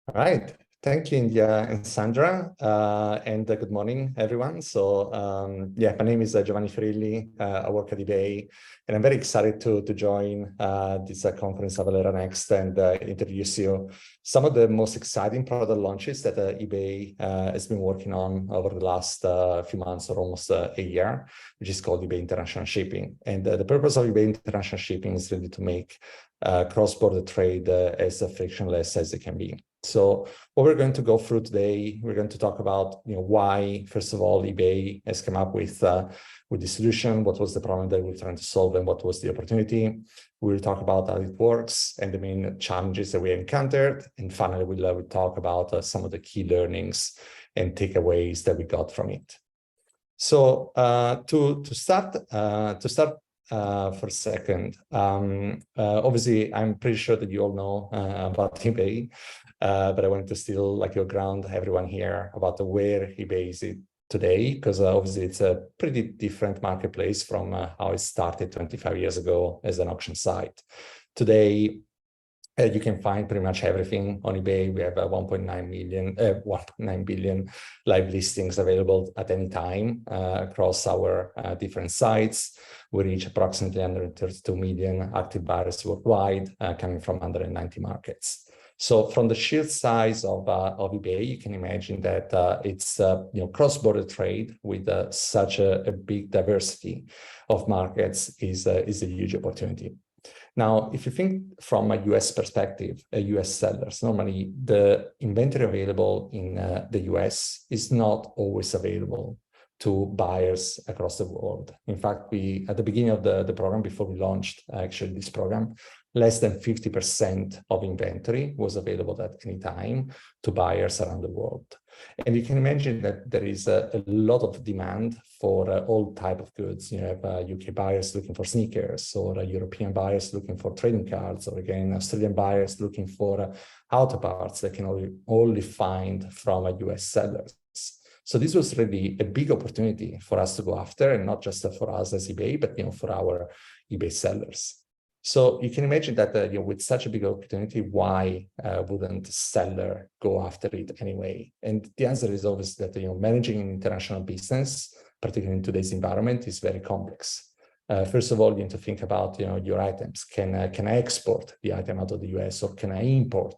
All right. Thank you, India and Sandra, and good morning, everyone. Yeah, my name is Giovanni Ferilli. I work at eBay, and I'm very excited to join this conference, Avalara Next, and introduce you some of the most exciting product launches that eBay has been working on over the last few months or almost a year, which is called eBay International Shipping. And the purpose of eBay International Shipping is really to make cross-border trade as frictionless as it can be. So what we're going to go through today, we're going to talk about why, first of all, eBay has come up with the solution, what was the problem that we're trying to solve, and what was the opportunity. We'll talk about how it works and the main challenges that we encountered. And finally, we'll talk about some of the key learnings and takeaways that we got from it. So to start for a second, obviously, I'm pretty sure that you all know about eBay, but I wanted to still ground everyone here about where eBay is today, because obviously it's a pretty different marketplace from how it started 25 years ago as an auction site. Today, you can find pretty much everything on eBay. We have 1.9 billion live listings available at any time across our different sites. We reach approximately 132 million active buyers worldwide, coming from 190 markets. So from the sheer size of eBay, you can imagine that it's cross-border trade with such a big diversity of markets is a huge opportunity. Now, if you think from a US perspective, US sellers, normally the inventory available in the US is not always available to buyers across the world. In fact, we, at the beginning of the program, before we launched actually this program, less than 50% of inventory was available at any time to buyers around the world. And you can imagine that there is a lot of demand for all type of goods. You have UK buyers looking for sneakers, or European buyers looking for trading cards, or again, Australian buyers looking for auto parts that can only find from US sellers. So this was really a big opportunity for us to go after, and not just for us as eBay, but for our eBay sellers. So you can imagine that with such a big opportunity, why wouldn't a seller go after it anyway? And the answer is obviously that managing an international business, particularly in today's environment, is very complex. First of all, you need to think about your items. Can I export the item out of the US, or can I import?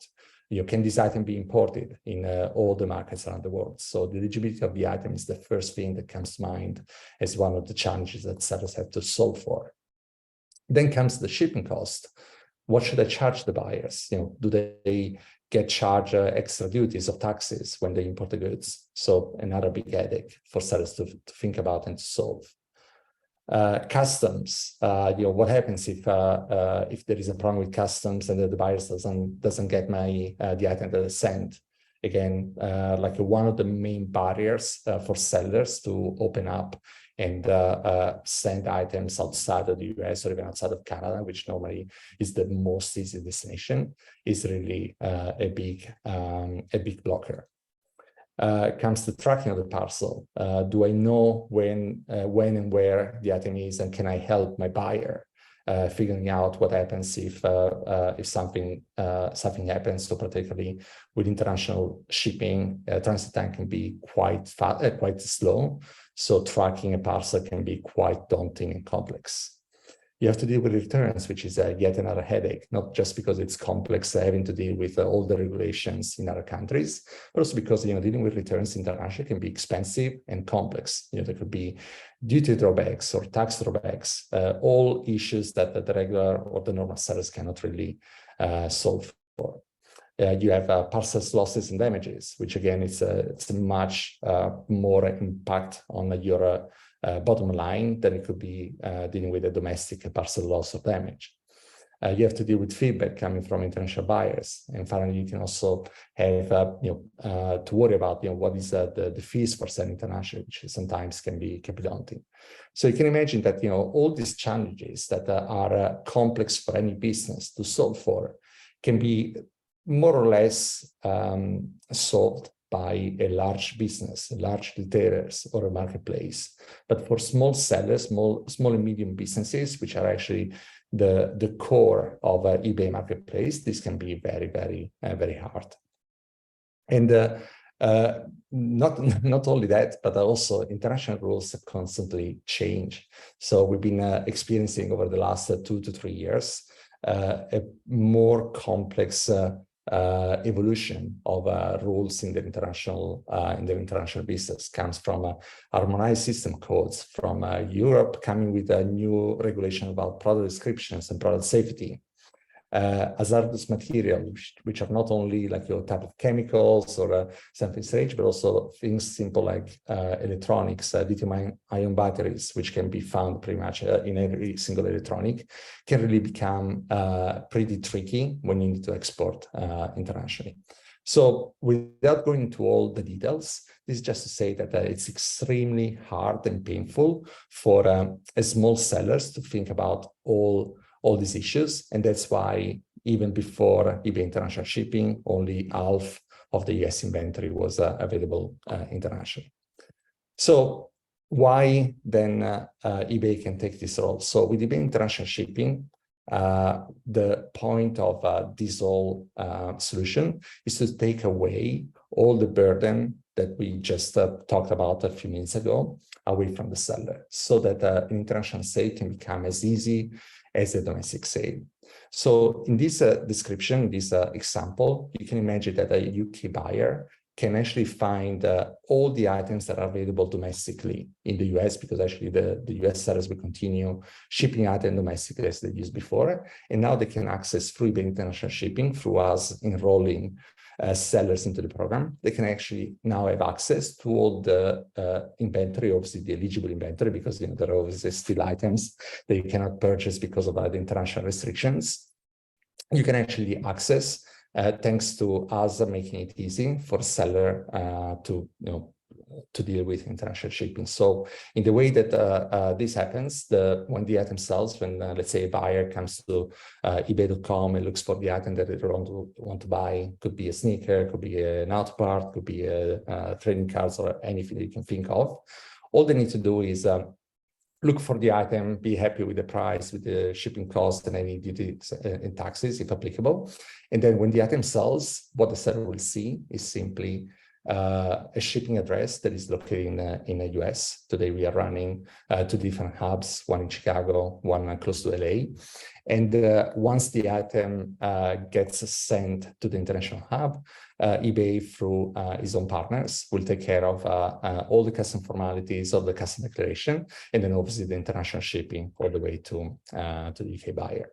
Can this item be imported in all the markets around the world? So the eligibility of the item is the first thing that comes to mind as one of the challenges that sellers have to solve for. Then comes the shipping cost. What should I charge the buyers? Do they get charged extra duties or taxes when they import the goods? So another big headache for sellers to think about and to solve. Customs. What happens if there is a problem with customs and the buyers doesn't get the item that I sent? Again, one of the main barriers for sellers to open up and send items outside of the US or even outside of Canada, which normally is the most easy destination, is really a big blocker. Comes the tracking of the parcel. Do I know when and where the item is, and can I help my buyer figuring out what happens if something happens? So particularly with international shipping, transit time can be quite slow. So tracking a parcel can be quite daunting and complex. You have to deal with returns, which is yet another headache, not just because it's complex having to deal with all the regulations in other countries, but also because dealing with returns internationally can be expensive and complex. There could be duty drawbacks or tax drawbacks, all issues that the regular or the normal sellers cannot really solve for. You have parcels losses and damages, which again it's a much more impact on your bottom line than it could be dealing with a domestic parcel loss or damage. You have to deal with feedback coming from international buyers, and finally, you can also have to worry about what is the fees for selling internationally, which sometimes can be daunting. So you can imagine that all these challenges that are complex for any business to solve for can be more or less solved by a large business, large retailers, or a marketplace. But for small sellers, small and medium businesses, which are actually the core of eBay marketplace, this can be very, very, very hard. And not only that, but also international rules constantly change. So we've been experiencing over the last 2 to 3 years a more complex evolution of rules in the international business. Comes from harmonized system codes from Europe, coming with a new regulation about product descriptions and product safety. Hazardous materials, which are not only like your type of chemicals or something strange, but also things simple like electronics, lithium-ion batteries, which can be found pretty much in every single electronic, can really become pretty tricky when you need to export internationally. So without going into all the details, this is just to say that it's extremely hard and painful for small sellers to think about all these issues. And that's why even before eBay International Shipping, only half of the US inventory was available internationally. So why then eBay can take this role? So with eBay International Shipping, the point of this whole solution is to take away all the burden that we just talked about a few minutes ago away from the seller, so that an international sale can become as easy as a domestic sale. So in this description, this example, you can imagine that a UK buyer can actually find all the items that are available domestically in the US, because actually the US sellers will continue shipping items domestically as they used before. And now they can access through eBay International Shipping, through us enrolling sellers into the program. They can actually now have access to all the inventory, obviously the eligible inventory, because there are obviously still items that you cannot purchase because of the international restrictions. You can actually access, thanks to us making it easy for seller to deal with international shipping. So in the way that this happens, when the item sells, when let's say a buyer comes to eBay.com and looks for the item that they want to buy, could be a sneaker, could be an auto part, could be a trading cards, or anything that you can think of. All they need to do is look for the item, be happy with the price, with the shipping cost and any duties and taxes, if applicable. And then when the item sells, what the seller will see is simply a shipping address that is located in the US. Today we are running 2 different hubs, one in Chicago, one close to LA. And once the item gets sent to the international hub, eBay, through its own partners, will take care of all the custom formalities of the custom declaration, and then obviously the international shipping all the way to the UK buyer.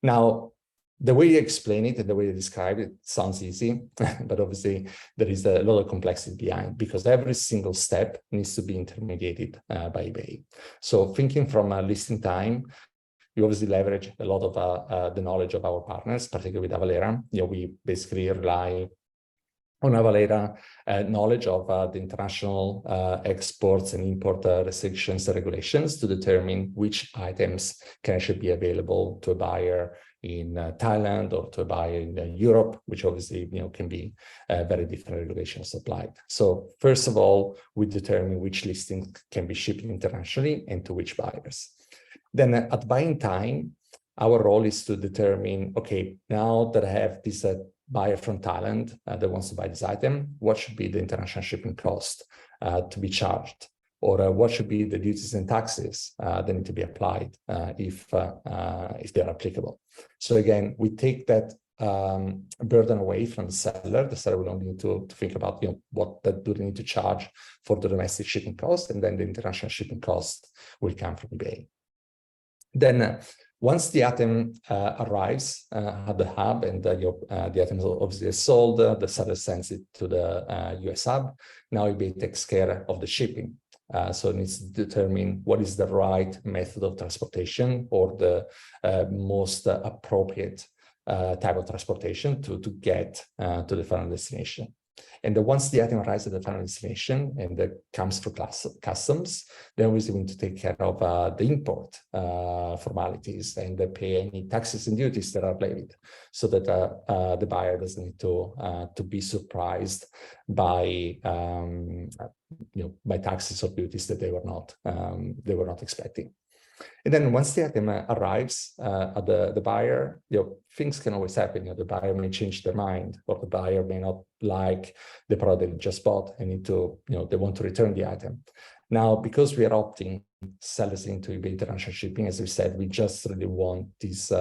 Now, the way you explain it and the way you describe it sounds easy, but obviously there is a lot of complexity behind, because every single step needs to be intermediated by eBay. So thinking from listing time, we obviously leverage a lot of the knowledge of our partners, particularly with Avalara. We basically rely on Avalara knowledge of the international exports and import restrictions and regulations to determine which items can actually be available to a buyer in Thailand or to a buyer in Europe, which obviously can be very different regulations applied. So first of all, we determine which listings can be shipped internationally and to which buyers. Then at buying time, our role is to determine, okay, now that I have this buyer from Thailand that wants to buy this item, what should be the international shipping cost to be charged? Or what should be the duties and taxes that need to be applied if they're applicable? So again, we take that burden away from the seller. The seller will only need to think about what do they need to charge for the domestic shipping cost, and then the international shipping cost will come from eBay. Then once the item arrives at the hub and the item is obviously sold, the seller sends it to the US hub. Now eBay takes care of the shipping. So it needs to determine what is the right method of transportation, or the most appropriate type of transportation to get to the final destination. And once the item arrives at the final destination and that comes through customs, then we need to take care of the import formalities and pay any taxes and duties that are levied, so that the buyer doesn't need to be surprised by by taxes or duties that they were not expecting. And then once the item arrives at the buyer, things can always happen. The buyer may change their mind, or the buyer may not like the product they just bought and need to, they want to return the item. Now, because we are opting sellers into eBay international shipping, as we said, we just really want this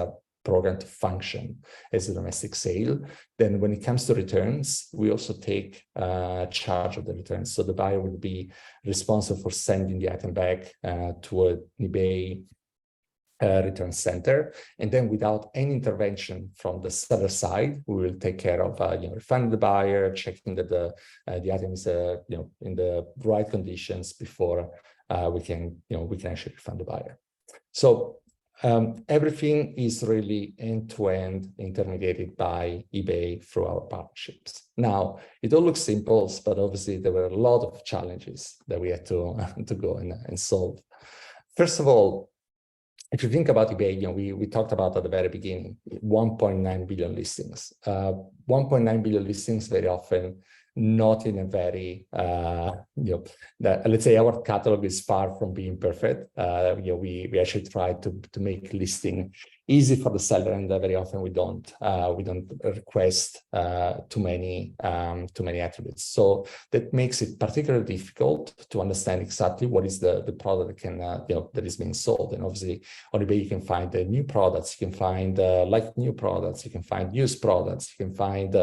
program to function as a domestic sale. Then when it comes to returns, we also take charge of the returns. So the buyer will be responsible for sending the item back to an eBay return center. And then without any intervention from the seller side, we will take care of refunding the buyer, checking that the item is in the right conditions before we can actually refund the buyer. So everything is really end-to-end intermediated by eBay through our partnerships. Now, it all looks simple, but obviously there were a lot of challenges that we had to go and solve. First of all, if you think about eBay, we talked about at the very beginning, 1.9 billion listings. 1.9 billion listings very often not in a very, let's say our catalog is far from being perfect. We actually try to make listing easy for the seller, and very often we don't request too many attributes. So that makes it particularly difficult to understand exactly what is the product that can that is being sold. And obviously on eBay you can find new products, you can find like new products, you can find used products, you can find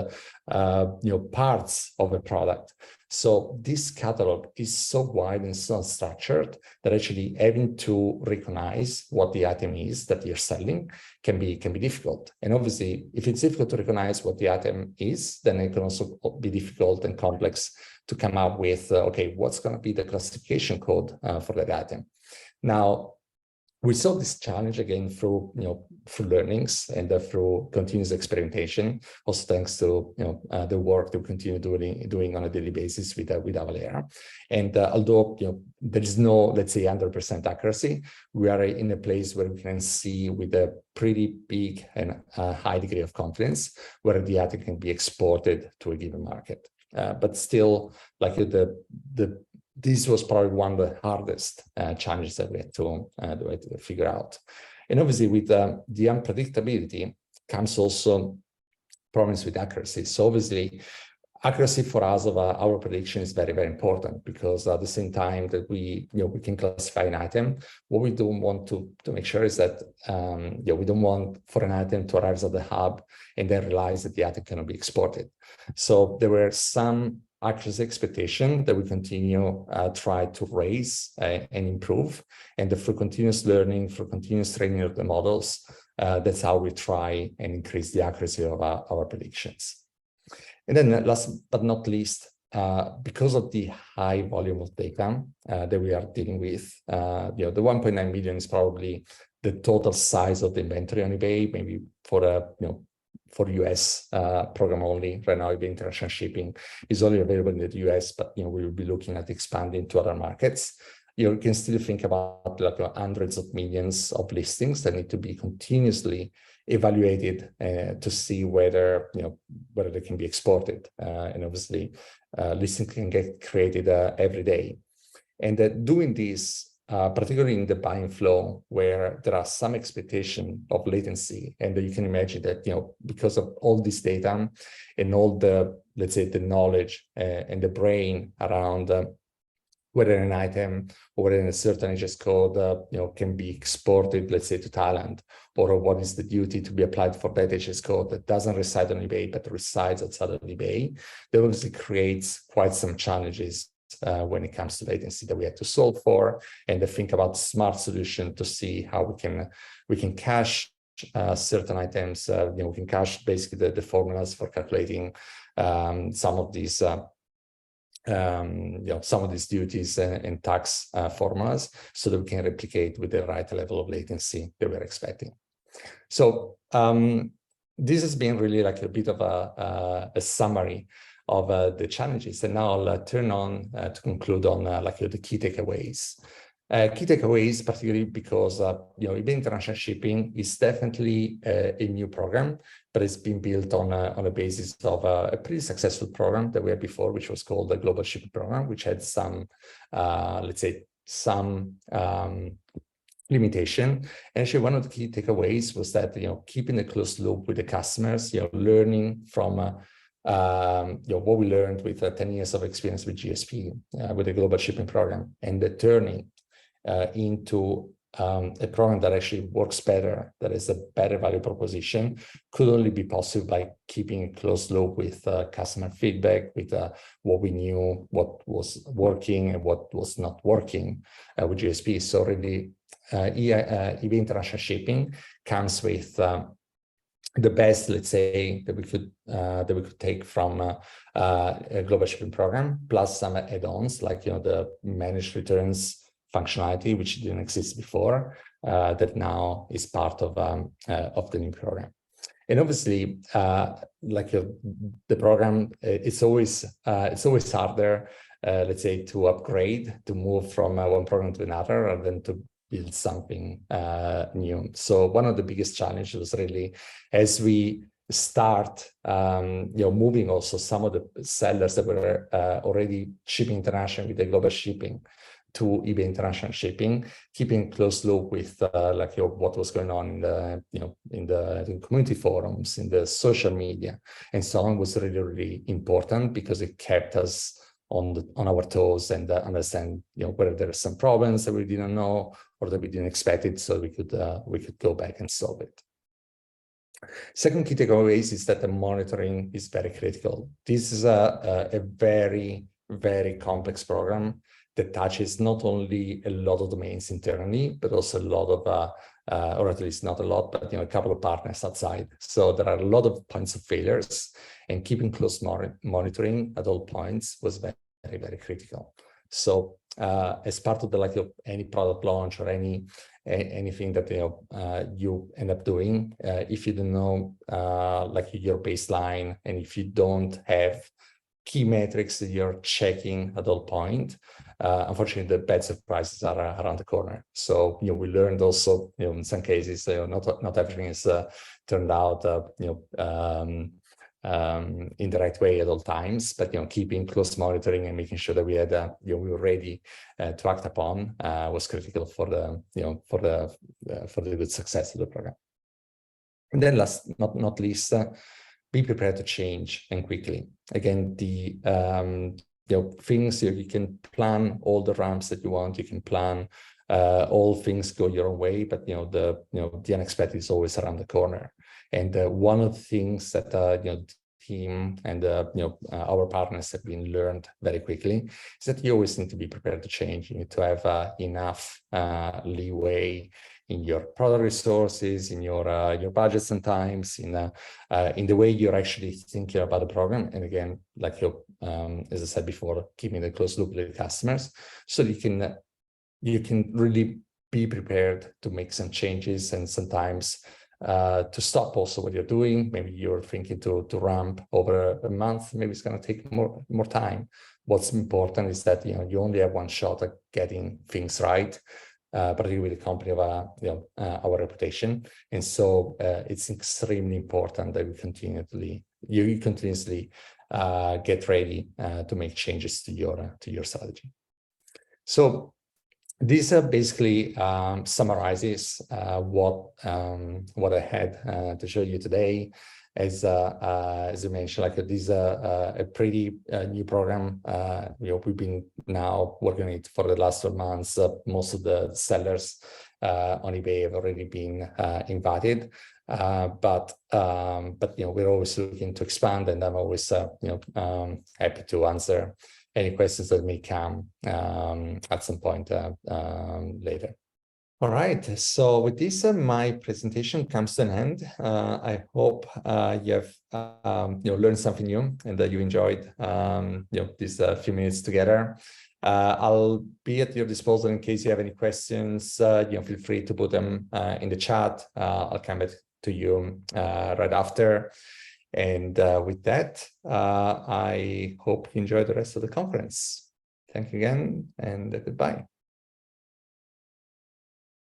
parts of a product. So this catalog is so wide and so structured that actually having to recognize what the item is that you're selling can be difficult. And obviously, if it's difficult to recognize what the item is, then it can also be difficult and complex to come up with, okay, what's going to be the classification code for that item. Now, we saw this challenge again through learnings and through continuous experimentation. Also, thanks to the work that we continue doing on a daily basis with Avalara. And although there is no, let's say, 100% accuracy, we are in a place where we can see with a pretty big and high degree of confidence whether the item can be exported to a given market. But still, like this was probably one of the hardest challenges that we had to figure out. And obviously with the unpredictability comes also problems with accuracy. So obviously accuracy for us of our prediction is very, very important, because at the same time that we can classify an item, what we don't want to make sure is that we don't want for an item to arrive at the hub and then realize that the item cannot be exported. So there were some accuracy expectation that we continue try to raise and improve, and through continuous learning, through continuous training of the models, that's how we try and increase the accuracy of our predictions. And then last but not least, because of the high volume of data that we are dealing with, the 1.9 million is probably the total size of the inventory on eBay, maybe for US program only. Right now, eBay international shipping is only available in the US, but we will be looking at expanding to other markets. You can still think about like hundreds of millions of listings that need to be continuously evaluated to see whether they can be exported. And obviously, listings can get created every day. And doing this, particularly in the buying flow, where there are some expectation of latency, and you can imagine that because of all this data and all the, let's say, the knowledge and the brain around whether an item or whether a certain HS code can be exported, let's say, to Thailand, or what is the duty to be applied for that HS code that doesn't reside on eBay but resides outside of eBay, that obviously creates quite some challenges when it comes to latency that we have to solve for, and to think about smart solution to see how we can cache certain items. We can cache basically the formulas for calculating some of these duties and tax formulas, so that we can replicate with the right level of latency that we're expecting. So this has been really like a bit of a summary of the challenges, and now I'll turn on to conclude on the key takeaways. Key takeaways, particularly because eBay International Shipping is definitely a new program, but it's been built on a basis of a pretty successful program that we had before, which was called the Global Shipping Program, which had some, let's say, some limitation. And actually, one of the key takeaways was that, keeping a close loop with the customers, learning from what we learned with 10 years of experience with GSP, with the global shipping program, and the turning into a program that actually works better, that is a better value proposition, could only be possible by keeping a close loop with customer feedback, with what we knew, what was working and what was not working with GSP. So really, eBay International Shipping comes with the best, let's say, that we could take from a global shipping program, plus some add-ons like the managed returns functionality, which didn't exist before, that now is part of the new program. And obviously, the program, it's always harder, let's say, to upgrade, to move from one program to another, rather than to build something new. So one of the biggest challenges was really, as we start moving also some of the sellers that were already shipping international with the global shipping to eBay International Shipping, keeping close loop with what was going on in the community forums, in the social media, and so on, was really, really important, because it kept us on our toes and understand whether there are some problems that we didn't know or that we didn't expect it, so we could go back and solve it. Second key takeaways is that the monitoring is very critical. This is a very, very complex program that touches not only a lot of domains internally, but also a lot of, or at least not a lot, but a couple of partners outside. So there are a lot of points of failures, and keeping close monitoring at all points was very, very, very critical. So as part of any product launch or anything that you end up doing, if you don't know your baseline, and if you don't have key metrics that you're checking at all point, unfortunately, the bad surprises are around the corner. So we learned also, in some cases, not everything is turned out in the right way at all times, but keeping close monitoring and making sure that we had we were ready to act upon was critical for the good success of the program. And then last but not least, be prepared to change, and quickly. Again, the things, you can plan all the ramps that you want, you can plan all things go your own way, but the unexpected is always around the corner. And one of the things that team and our partners have been learned very quickly is that you always need to be prepared to change. You need to have enough leeway in your product resources, in your budgets sometimes, in the way you're actually thinking about the program. And again, as I said before, keeping a close loop with the customers, so you can really be prepared to make some changes, and sometimes to stop also what you're doing. Maybe you're thinking to ramp over a month, maybe it's going to take more time. What's important is that you only have one shot at getting things right, particularly with a company of our reputation. And so it's extremely important that you continuously get ready to make changes to your strategy. So this basically summarizes what I had to show you today. As you mentioned, this is a pretty new program. We've been now working on it for the last 12 months. Most of the sellers on eBay have already been invited, but we're always looking to expand, and I'm always happy to answer any questions that may come at some point later. All right, so with this, my presentation comes to an end. I hope you have learned something new, and that you enjoyed these few minutes together. I'll be at your disposal in case you have any questions. Feel free to put them in the chat. I'll come back to you right after. And with that, I hope you enjoy the rest of the conference. Thank you again, and goodbye.